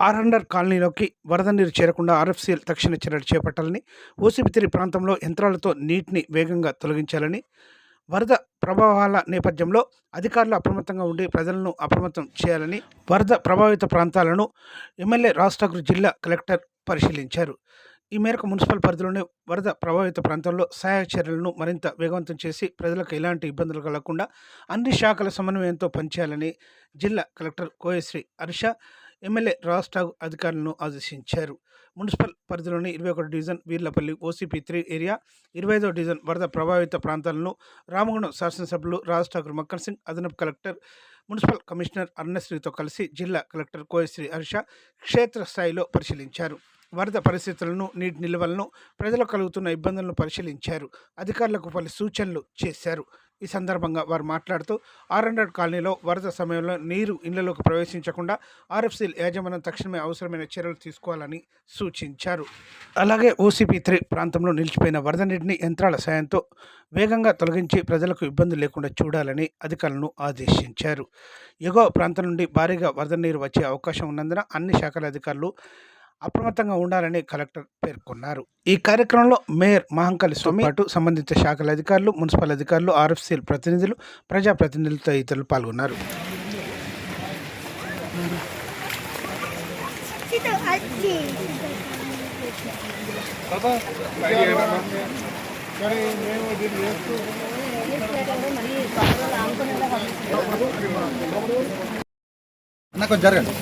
R and R కాలనీలోకి వరద నీరు చేరకుండా ఆర్ఎఫ్సీఎల్ తక్షణ చర్యలు చేపట్టాలని, ఓసీబీ3 ప్రాంతంలో యంత్రాలతో నీటిని వేగంగా తొలగించాలని, వరద ప్రభావాల నేపథ్యంలో అధికారులు అప్రమత్తంగా ఉండి ప్రజలను అప్రమత్తం చేయాలని వరద ప్రభావిత ప్రాంతాలను ఎమ్మెల్యే రాజ్ ఠాకూర్ జిల్లా కలెక్టర్ పరిశీలించారు. ఈ మేరకు మున్సిపల్ పరిధిలోని వరద ప్రభావిత ప్రాంతాల్లో సహాయక చర్యలను మరింత వేగవంతం చేసి ప్రజలకు ఎలాంటి ఇబ్బందులు కలగకుండా అన్ని శాఖల సమన్వయంతో పనిచేయాలని జిల్లా కలెక్టర్ కోయశ్రీ హర్ష ఎమ్మెల్యే రాజ్ ఠాకూర్ అధికారులను ఆదేశించారు. మున్సిపల్ పరిధిలోని 21 డివిజన్ వీర్లపల్లి ఓసీపీ3 ఏరియా, 25వ డివిజన్ వరద ప్రభావిత ప్రాంతాలను రామగుండం శాసనసభ్యులు రాజ్ ఠాకూర్ మక్కన్ సింగ్, అదనపు కలెక్టర్, మున్సిపల్ కమిషనర్ అరుణశ్రీతో కలిసి జిల్లా కలెక్టర్ కోయశ్రీ హర్ష క్షేత్రస్థాయిలో పరిశీలించారు. వరద పరిస్థితులను, నీటి నిల్వలను, ప్రజలకు కలుగుతున్న ఇబ్బందులను పరిశీలించారు. అధికారులకు పలు సూచనలు చేశారు. ఈ సందర్భంగా వారు మాట్లాడుతూ ఆర్ఎండ్ఆర్ కాలనీలో వరద సమయంలో నీరు ఇళ్లలోకి ప్రవేశించకుండా ఆర్ఎఫ్సీఎల్ యాజమాన్యం తక్షణమే అవసరమైన చర్యలు తీసుకోవాలని సూచించారు. అలాగే ఓసీపీ3 ప్రాంతంలో నిలిచిపోయిన వరద నీటిని యంత్రాల సాయంతో వేగంగా తొలగించి ప్రజలకు ఇబ్బంది లేకుండా చూడాలని అధికారులను ఆదేశించారు. ఎగువ ప్రాంతం నుండి భారీగా వరద నీరు వచ్చే అవకాశం ఉన్నందున అన్ని శాఖల అధికారులు అప్రమత్తంగా ఉండాలని కలెక్టర్ పేర్కొన్నారు. ఈ కార్యక్రమంలో మేయర్ మహంకాళి స్వామి పాటు సంబంధిత శాఖల అధికారులు, మున్సిపల్ అధికారులు, ఆర్ఎఫ్సీఎల్ ప్రతినిధులు, ప్రజాప్రతినిధులు తదితరులు పాల్గొన్నారు. జరగండి.